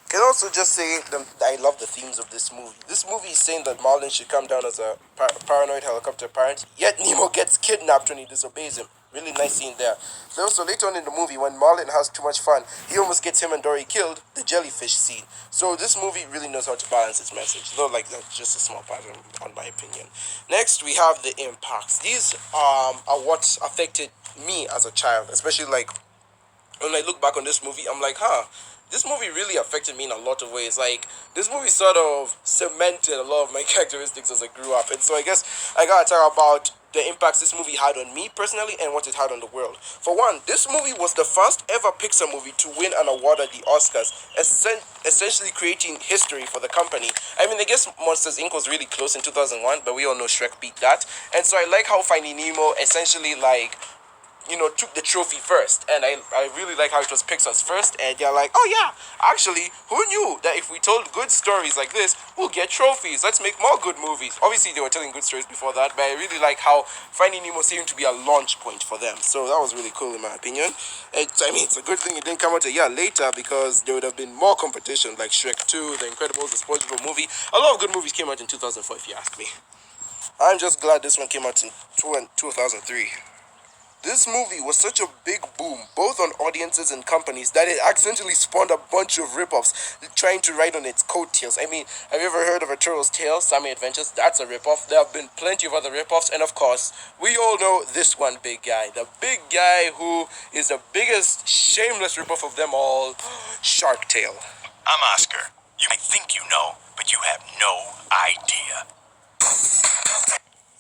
Can also just say I love the themes of this movie. This movie is saying that Marlin should come down as a paranoid helicopter parent, yet Nemo gets kidnapped when he disobeys him. Really nice scene there. So also later on in the movie, when Marlin has too much fun, he almost gets him and Dory killed. The jellyfish scene. So this movie really knows how to balance its message. Though like that's just a small part on my opinion. Next we have the impacts. These are what affected me as a child, especially like when I look back on this movie, I'm like, this movie really affected me in a lot of ways. Like, this movie sort of cemented a lot of my characteristics as I grew up. And so I guess I gotta talk about the impacts this movie had on me personally and what it had on the world. For one, this movie was the first ever Pixar movie to win an award at the Oscars, essentially creating history for the company. I mean, I guess Monsters Inc. was really close in 2001, but we all know Shrek beat that. And so I like how Finding Nemo essentially like took the trophy first. And I really like how it was Pixar's first. And they're like, oh yeah, actually, who knew that if we told good stories like this, we'll get trophies. Let's make more good movies. Obviously, they were telling good stories before that, but I really like how Finding Nemo seemed to be a launch point for them. So that was really cool in my opinion. It's a good thing it didn't come out a year later because there would have been more competition like Shrek 2, The Incredibles, the SpongeBob movie. A lot of good movies came out in 2004 if you ask me. I'm just glad this one came out in 2003. This movie was such a big boom, both on audiences and companies, that it accidentally spawned a bunch of rip-offs trying to ride on its coattails. I mean, have you ever heard of A Turtle's Tale, Sammy Adventures? That's a rip-off. There have been plenty of other rip-offs, and of course, we all know this one big guy. The big guy who is the biggest shameless rip-off of them all, Shark Tale. I'm Oscar. You might think you know, but you have no idea.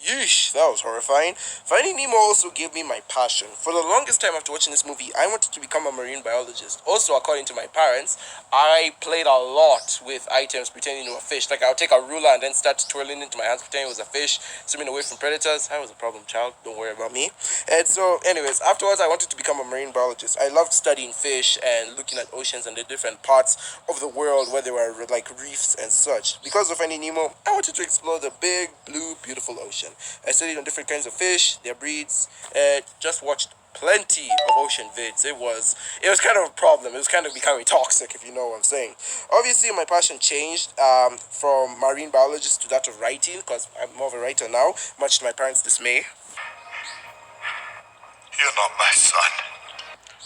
Yeesh, that was horrifying. Finding Nemo also gave me my passion. For the longest time after watching this movie, I wanted to become a marine biologist. Also, according to my parents, I played a lot with items pretending to be a fish. Like, I would take a ruler and then start twirling into my hands pretending it was a fish, swimming away from predators. I was a problem child. Don't worry about me. And so, anyways, afterwards, I wanted to become a marine biologist. I loved studying fish and looking at oceans and the different parts of the world where there were, like, reefs and such. Because of Finding Nemo, I wanted to explore the big, blue, beautiful ocean. I studied on different kinds of fish, their breeds, and just watched plenty of ocean vids. It was kind of a problem. It was kind of becoming toxic, if you know what I'm saying. Obviously, my passion changed from marine biologist to that of writing, because I'm more of a writer now, much to my parents' dismay. You're not my son.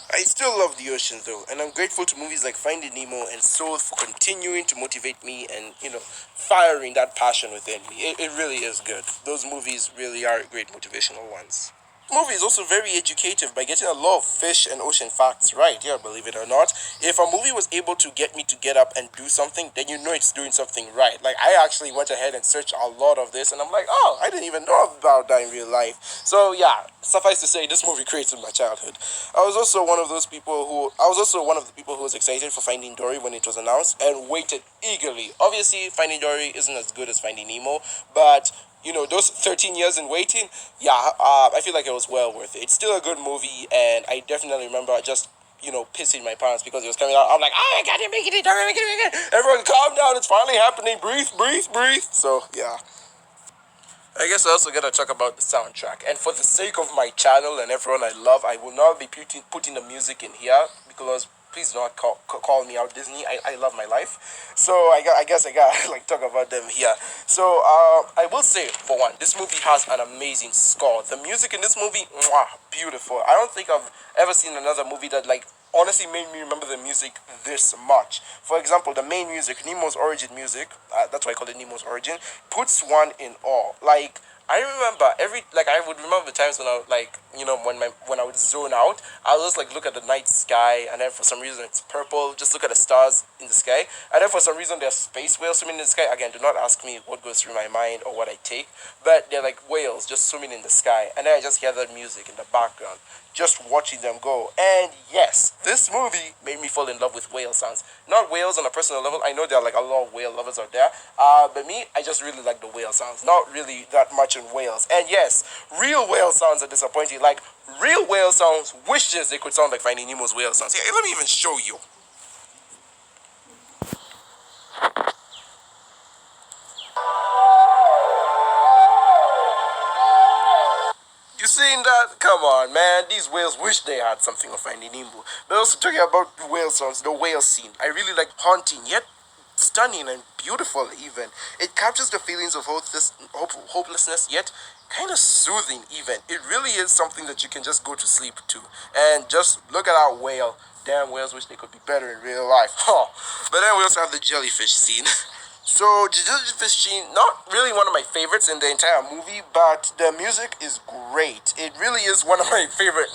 I still love the ocean though, and I'm grateful to movies like Finding Nemo and Soul for continuing to motivate me and, firing that passion within me. It really is good. Those movies really are great motivational ones. Movie is also very educative by getting a lot of fish and ocean facts right. Yeah, believe it or not. If a movie was able to get me to get up and do something, then you know it's doing something right. Like, I actually went ahead and searched a lot of this, and I'm like, oh, I didn't even know about that in real life. So yeah, suffice to say, this movie created my childhood. I was also one of the people who was excited for Finding Dory when it was announced and waited eagerly. Obviously, Finding Dory isn't as good as Finding Nemo, but those 13 years in waiting, yeah, I feel like it was well worth it. It's still a good movie, and I definitely remember just, pissing my parents because it was coming out. I'm like, oh my god, you're making it, don't make it. Everyone calm down, it's finally happening, breathe, breathe, breathe. So, yeah. I guess I also gotta talk about the soundtrack. And for the sake of my channel and everyone I love, I will not be putting the music in here because please do not call me out, Disney. I love my life. So I guess I gotta like talk about them here. So I will say, for one, this movie has an amazing score. The music in this movie, mwah, beautiful. I don't think I've ever seen another movie that like honestly made me remember the music this much. For example, the main music, Nemo's origin music, that's why I call it Nemo's origin, puts one in awe. Like, I remember I would remember the times when I would, like, when I would zone out, I would just like look at the night sky, and then for some reason it's purple, just look at the stars in the sky, and then for some reason there's space whales swimming in the sky. Again, do not ask me what goes through my mind or what I take, but they're like whales just swimming in the sky, and then I just hear that music in the background, just watching them go. And yes, this movie made me fall in love with whale sounds. Not whales on a personal level. I know there are like a lot of whale lovers out there. But me, I just really like the whale sounds. Not really that much in whales. And yes, real whale sounds are disappointing. Like, real whale sounds wishes they could sound like Finding Nemo's whale sounds. Yeah, let me even show you. You seen that? Come on, man. These whales wish they had something of Finding Nemo. But also talking about the whale songs, the whale scene. I really like haunting, yet stunning and beautiful even. It captures the feelings of hopelessness, yet kind of soothing even. It really is something that you can just go to sleep to. And just look at our whale. Damn, whales wish they could be better in real life. Huh. But then we also have the jellyfish scene. So, the jellyfish scene, not really one of my favorites in the entire movie, but the music is great. It really is one of my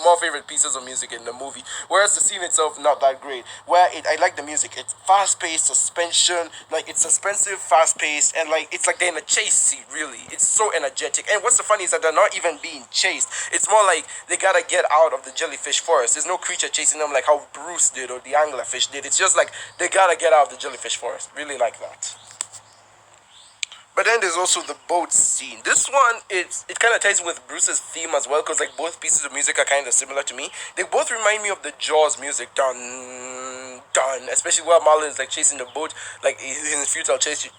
more favorite pieces of music in the movie. Whereas the scene itself, not that great. I like the music. It's fast-paced, suspension, like it's suspensive, fast-paced, and like it's like they're in a chase scene. Really, it's so energetic. And what's the funny is that they're not even being chased. It's more like they gotta get out of the jellyfish forest. There's no creature chasing them like how Bruce did or the anglerfish did. It's just like they gotta get out of the jellyfish forest. Really like that. But then there's also the boat scene. This one, it kind of ties in with Bruce's theme as well, because like both pieces of music are kind of similar to me. They both remind me of the Jaws music, dun dun, especially while Marlin is like chasing the boat, like in his futile chase,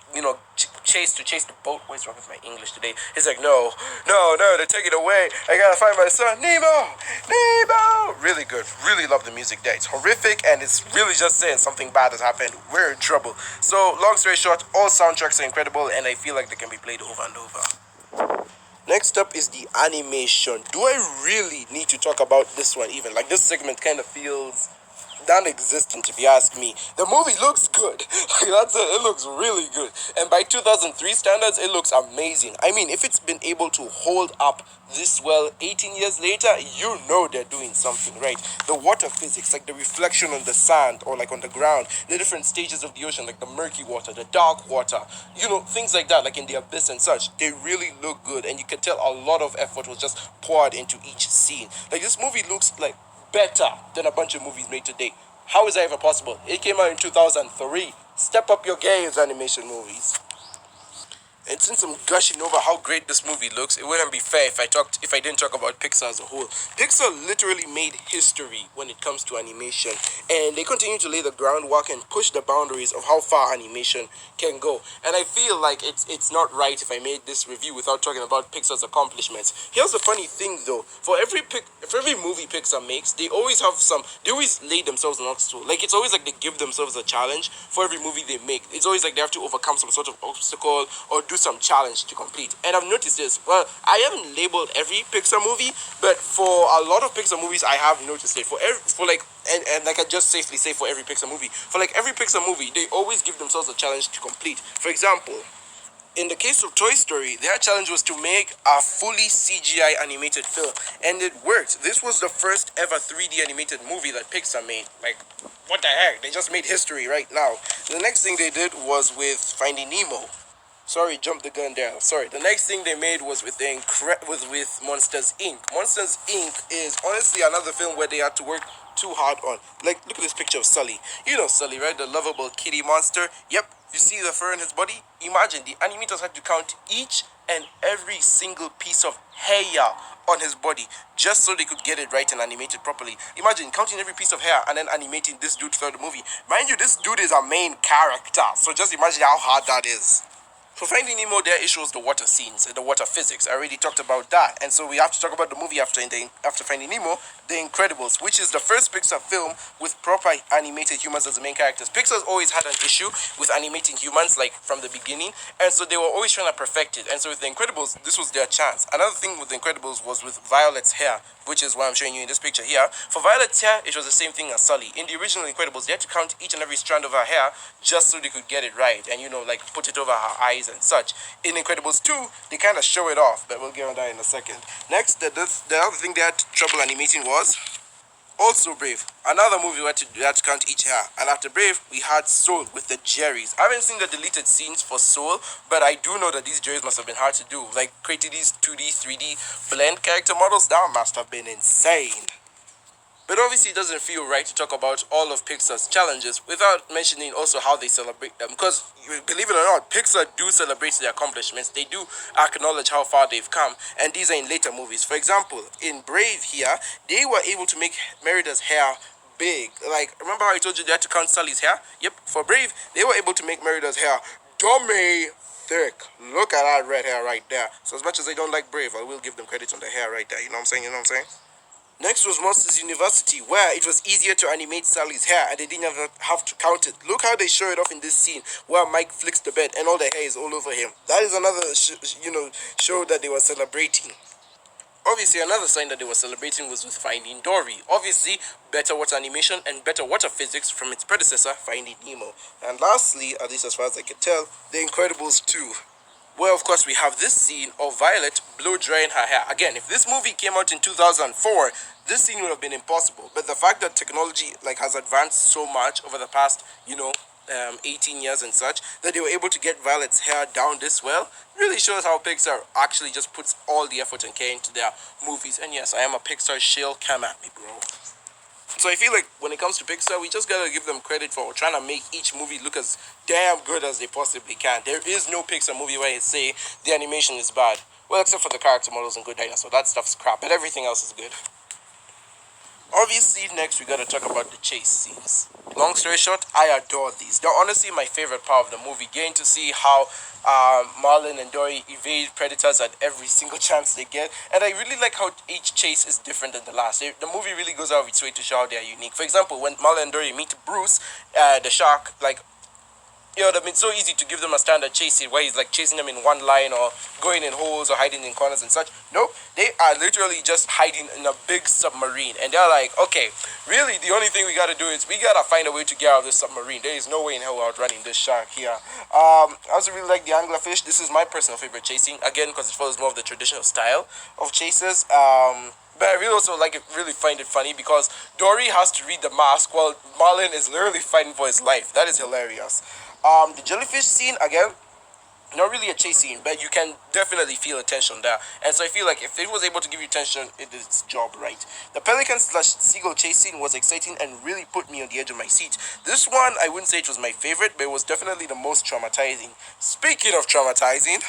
chase the boat. What's wrong with my English today? He's like, no, no, no, they're taking it away. I gotta find my son, Nemo, Nemo. Really good. Really love the music there. It's horrific and it's really just saying something bad has happened. We're in trouble. So long story short, all soundtracks are incredible and I feel like they can be played over and over. Next up is the animation. Do I really need to talk about this one even? Like this segment kind of feels non-existent if you ask me. The movie looks good. Like that's it. It looks really good. And by 2003 standards, it looks amazing. I mean, if it's been able to hold up this well 18 years later, you know they're doing something right. The water physics, like the reflection on the sand or like on the ground, the different stages of the ocean, like the murky water, the dark water, things like that, like in the abyss and such, they really look good. And you can tell a lot of effort was just poured into each scene. Like this movie looks like better than a bunch of movies made today. How is that even possible? It came out in 2003. Step up your games, animation movies. And since I'm gushing over how great this movie looks, it wouldn't be fair if I didn't talk about Pixar as a whole. Pixar literally made history when it comes to animation, and they continue to lay the groundwork and push the boundaries of how far animation can go. And I feel like it's not right if I made this review without talking about Pixar's accomplishments. Here's the funny thing though: for every movie Pixar makes, they always lay themselves an obstacle. Like it's always like they give themselves a challenge for every movie they make. It's always like they have to overcome some sort of obstacle or do some challenge to complete. And I've noticed this. Well, I haven't labeled every Pixar movie, but for a lot of Pixar movies, I have noticed it. And like I just safely say for every Pixar movie, for like every Pixar movie, they always give themselves a challenge to complete. For example, in the case of Toy Story, their challenge was to make a fully CGI animated film, and it worked. This was the first ever 3D animated movie that Pixar made. Like, what the heck? They just made history right now. The next thing they did was with Finding Nemo. Sorry, jumped the gun there. Sorry. The next thing they made was with Monsters Inc. Monsters Inc. is honestly another film where they had to work too hard on. Like, look at this picture of Sully. You know Sully, right? The lovable kitty monster. Yep. You see the fur in his body? Imagine the animators had to count each and every single piece of hair on his body just so they could get it right and animate it properly. Imagine counting every piece of hair and then animating this dude throughout the movie. Mind you, this dude is a main character, so just imagine how hard that is. For Finding Nemo, their issue was the water scenes and the water physics. I already talked about that. And so we have to talk about the movie after Finding Nemo, The Incredibles, which is the first Pixar film with proper animated humans as the main characters. Pixar's always had an issue with animating humans, like from the beginning. And so they were always trying to perfect it. And so with The Incredibles, this was their chance. Another thing with The Incredibles was with Violet's hair, which is what I'm showing you in this picture here. For Violet's hair, it was the same thing as Sully. In the original Incredibles, they had to count each and every strand of her hair just so they could get it right. And, like put it over her eyes and such. In Incredibles 2, they kind of show it off, but we'll get on that in a second. Next, the other thing they had trouble animating was also Brave. Another movie where we had to count each hair. And after Brave, we had Soul with the Jerrys. I haven't seen the deleted scenes for Soul, but I do know that these Jerrys must have been hard to do. Like, creating these 2D, 3D blend character models, that must have been insane. But obviously it doesn't feel right to talk about all of Pixar's challenges without mentioning also how they celebrate them. Because, believe it or not, Pixar do celebrate their accomplishments. They do acknowledge how far they've come. And these are in later movies. For example, in Brave here, they were able to make Merida's hair big. Like, remember how I told you they had to count Sully's hair? Yep, for Brave, they were able to make Merida's hair dummy thick. Look at that red hair right there. So as much as I don't like Brave, I will give them credit on the hair right there. You know what I'm saying? You know what I'm saying? Next was Monsters University, where it was easier to animate Sally's hair and they didn't even have to count it. Look how they show it off in this scene where Mike flicks the bed and all the hair is all over him. That is another, show that they were celebrating. Obviously, another sign that they were celebrating was with Finding Dory. Obviously, better water animation and better water physics from its predecessor, Finding Nemo. And lastly, at least as far as I can tell, The Incredibles 2. Well, of course, we have this scene of Violet blow drying her hair. Again, if this movie came out in 2004, this scene would have been impossible. But the fact that technology has advanced so much over the past, 18 years and such, that they were able to get Violet's hair down this well, really shows how Pixar actually just puts all the effort and care into their movies. And yes, I am a Pixar shill. Come at me, bro. So I feel like when it comes to Pixar, we just gotta give them credit for trying to make each movie look as damn good as they possibly can. There is no Pixar movie where I say the animation is bad. Well, except for the character models and Good Dinosaur. That stuff's crap, but everything else is good. Obviously, next we gotta talk about the chase scenes. Long story short, I adore these. They're honestly my favorite part of the movie. Getting to see how Marlin and Dory evade predators at every single chance they get. And I really like how each chase is different than the last. The movie really goes out of its way to show how they are unique. For example, when Marlin and Dory meet Bruce, the shark, it would have been so easy to give them a standard chase scene where he's chasing them in one line or going in holes or hiding in corners and such. Nope, they are literally just hiding in a big submarine. And they're like, okay, really the only thing we gotta do is we gotta find a way to get out of this submarine. There is no way in hell we're outrunning this shark here. I also really like the anglerfish. This is my personal favorite chase scene, again, because it follows more of the traditional style of chases. But I really also really find it funny because Dory has to read the mask while Marlin is literally fighting for his life. That is hilarious. The jellyfish scene, again, not really a chase scene, but you can definitely feel the tension there. And so I feel like if it was able to give you tension, it did its job right. The pelican slash seagull chase scene was exciting and really put me on the edge of my seat. This one, I wouldn't say it was my favorite, but it was definitely the most traumatizing. Speaking of traumatizing,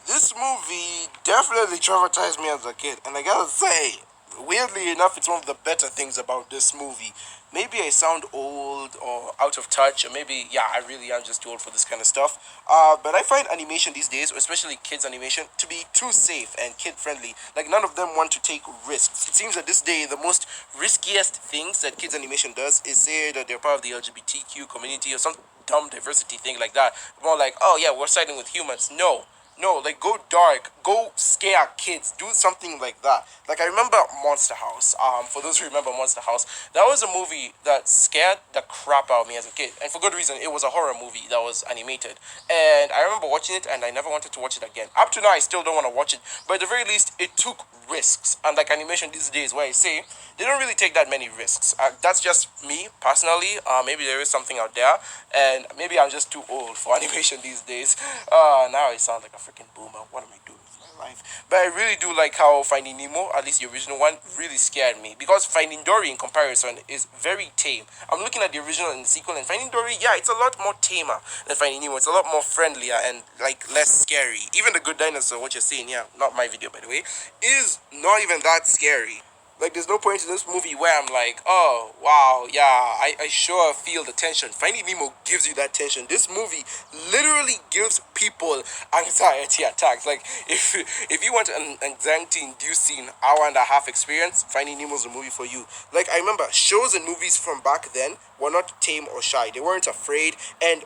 this movie definitely traumatized me as a kid. And I gotta say, weirdly enough, it's one of the better things about this movie. Maybe I sound old or out of touch, or maybe, yeah, I really am just too old for this kind of stuff. But I find animation these days, especially kids' animation, to be too safe and kid-friendly. None of them want to take risks. It seems that this day, the most riskiest things that kids' animation does is say that they're part of the LGBTQ community or some dumb diversity thing like that. More like, oh yeah, we're siding with humans. No, go dark, go scare kids, do something like that. I remember Monster House. For those who remember Monster House, that was a movie that scared the crap out of me as a kid, and for good reason. It was a horror movie that was animated, and I remember watching it, and I never wanted to watch it again. Up to now, I still don't want to watch it, but at the very least, it took risks. And animation these days, where I say they don't really take that many risks. That's just me personally. Maybe there is something out there, and maybe I'm just too old for animation these days. Now I sound like a freaking boomer. What am I doing with my life? But I really do like how Finding Nemo, at least the original one, really scared me, because Finding Dory in comparison is very tame. I'm looking at the original and the sequel, and Finding Dory, yeah, it's a lot more tamer than Finding Nemo. It's a lot more friendlier and less scary. Even the Good Dinosaur, what you're seeing, yeah, not my video by the way, is not even that scary. There's no point in this movie where I'm like, oh, wow, yeah, I sure feel the tension. Finding Nemo gives you that tension. This movie literally gives people anxiety attacks. If you want an anxiety-inducing hour-and-a-half experience, Finding Nemo's the movie for you. I remember shows and movies from back then were not tame or shy. They weren't afraid, and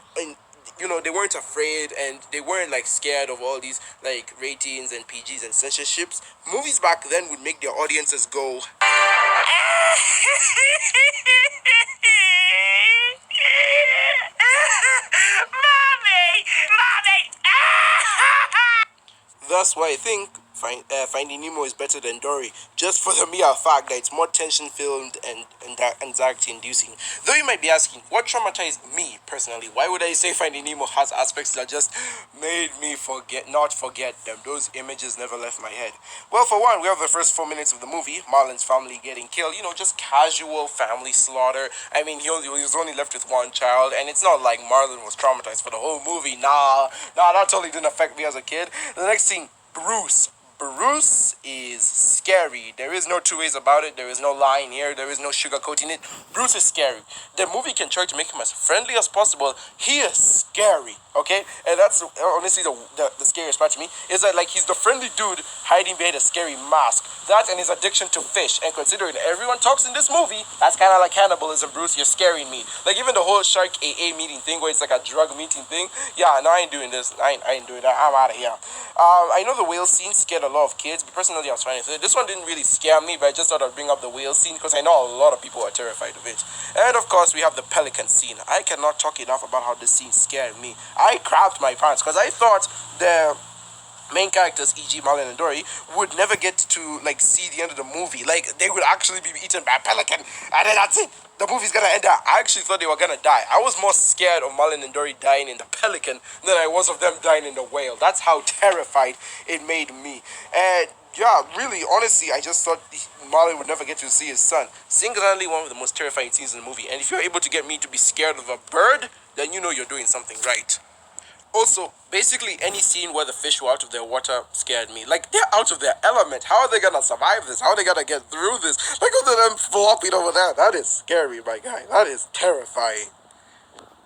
they weren't afraid, and they weren't scared of all these ratings and PGs and censorships. Movies back then would make their audiences go That's why I think Finding Nemo is better than Dory, just for the mere fact that it's more tension-filled and anxiety-inducing. Though you might be asking, what traumatized me personally? Why would I say Finding Nemo has aspects that just made me not forget them? Those images never left my head. Well, for one, we have the first 4 minutes of the movie, Marlin's family getting killed, just casual family slaughter. I mean, he was only left with one child, and it's not like Marlin was traumatized for the whole movie. Nah, that totally didn't affect me as a kid. The next scene, Bruce is scary. There is no two ways about it. There is no lying here. There is no sugarcoating it. Bruce is scary. The movie can try to make him as friendly as possible. He is scary. Okay, and that's honestly the scariest part to me is that like he's the friendly dude hiding behind a scary mask. That and his addiction to fish. And considering everyone talks in this movie, that's kind of like cannibalism, Bruce. You're scaring me. Like even the whole shark AA meeting thing where it's like a drug meeting thing. Yeah, no, I ain't doing this. I ain't doing that. I'm out of here. I know the whale scene scared a lot of kids, but personally I was fine with it. This one didn't really scare me, but I just thought I'd bring up the whale scene because I know a lot of people are terrified of it. And of course we have the pelican scene. I cannot talk enough about how this scene scared me. I crapped my pants because I thought the main characters, e.g. Marlon and Dory, would never get to like see the end of the movie. Like they would actually be eaten by a pelican, and then that's it. The movie's gonna end there. I actually thought they were gonna die. I was more scared of Marlon and Dory dying in the pelican than I was of them dying in the whale. That's how terrified it made me. And yeah, really, honestly, I just thought Marlon would never get to see his son. Singularly, one of the most terrifying scenes in the movie. And if you're able to get me to be scared of a bird, then you know you're doing something right. Also, basically any scene where the fish were out of their water scared me. Like, they're out of their element. How are they gonna survive this? How are they gonna get through this? Like, look at them flopping over there. That is scary, my guy. That is terrifying.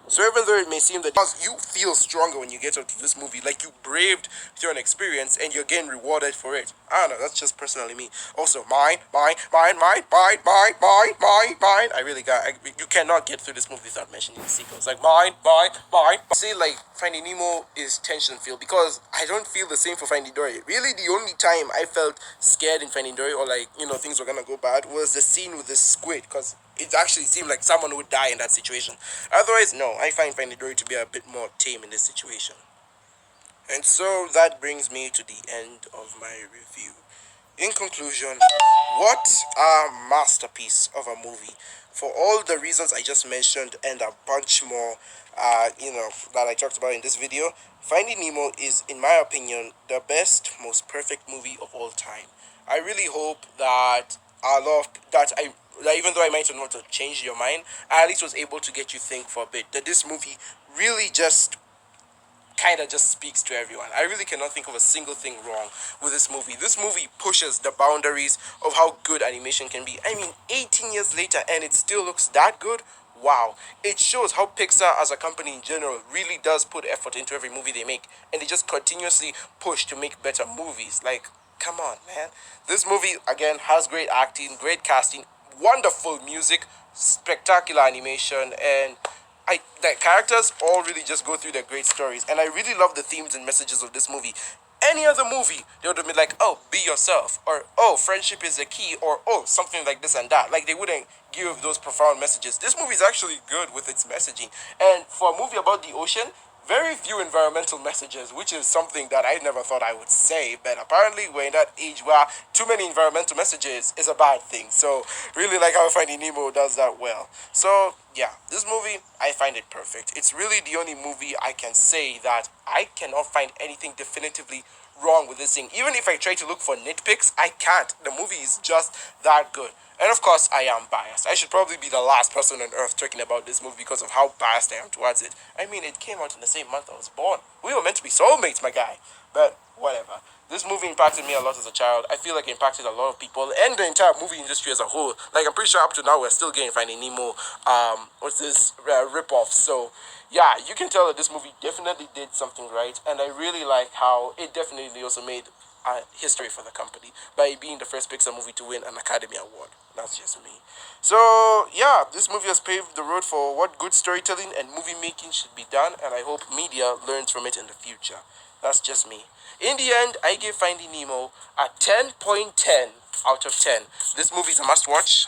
So even though it may seem that you feel stronger when you get out of this movie, like you braved through an experience and you're getting rewarded for it. I don't know, that's just personally me. Also, mine. I really you cannot get through this movie without mentioning the sequels. Like mine. See, like Finding Nemo is tension filled because I don't feel the same for Finding Dory. Really, the only time I felt scared in Finding Dory or like, things were gonna go bad was the scene with the squid because it actually seemed like someone would die in that situation. Otherwise, no, I find Finding Dory to be a bit more tame in this situation. And so that brings me to the end of my review. In conclusion, what a masterpiece of a movie. For all the reasons I just mentioned and a bunch more, that I talked about in this video, Finding Nemo is, in my opinion, the best, most perfect movie of all time. I really hope that that even though I might not want to change your mind, I at least was able to get you think for a bit. That this movie really just kind of just speaks to everyone. I really cannot think of a single thing wrong with this movie. This movie pushes the boundaries of how good animation can be. I mean, 18 years later and it still looks that good. Wow. It shows how Pixar as a company in general really does put effort into every movie they make. And they just continuously push to make better movies. Like, come on, man. This movie, again, has great acting, great casting, wonderful music, spectacular animation, and the characters all really just go through their great stories, and I really love the themes and messages of this movie. Any other movie, they would have been like, oh, be yourself, or oh, friendship is the key, or oh, something like this and that. Like they wouldn't give those profound messages. This movie is actually good with its messaging, and for a movie about the ocean, very few environmental messages, which is something that I never thought I would say, but apparently we're in that age where too many environmental messages is a bad thing. So really like how Finding Nemo does that well. So yeah, this movie, I find it perfect. It's really the only movie I can say that I cannot find anything definitively wrong with this thing. Even if I try to look for nitpicks, I can't. The movie is just that good. And of course, I am biased. I should probably be the last person on earth talking about this movie because of how biased I am towards it. I mean, it came out in the same month I was born. We were meant to be soulmates, my guy. But whatever. This movie impacted me a lot as a child. I feel like it impacted a lot of people and the entire movie industry as a whole. Like, I'm pretty sure up to now we're still getting Finding Nemo, rip-off. So, yeah, you can tell that this movie definitely did something right. And I really like how it definitely also made history for the company by being the first Pixar movie to win an Academy Award. That's just me. So, yeah, this movie has paved the road for what good storytelling and movie making should be done, and I hope media learns from it in the future. That's just me. In the end, I give Finding Nemo a 10.10 out of 10. This movie is a must watch.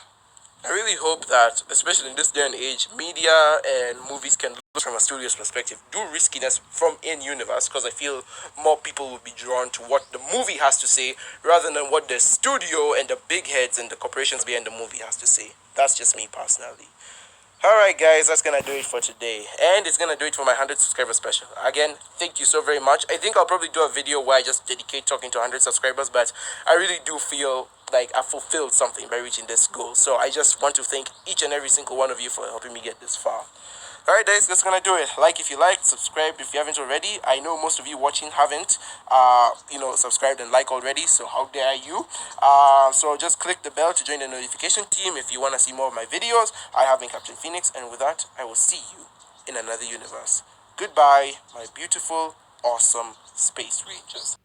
I really hope that, especially in this day and age, media and movies can look from a studio's perspective, do riskiness from in-universe, because I feel more people will be drawn to what the movie has to say rather than what the studio and the big heads and the corporations behind the movie has to say. That's just me personally. Alright guys, that's gonna do it for today. And it's gonna do it for my 100 subscriber special. Again, thank you so very much. I think I'll probably do a video where I just dedicate talking to 100 subscribers, but I really do feel like I fulfilled something by reaching this goal. So I just want to thank each and every single one of you for helping me get this far. Alright guys, that's gonna do it. Like if you liked, subscribe if you haven't already. I know most of you watching haven't, subscribed and like already, so how dare you. So just click the bell to join the notification team if you want to see more of my videos. I have been Captain Phoenix, and with that, I will see you in another universe. Goodbye, my beautiful, awesome space rangers.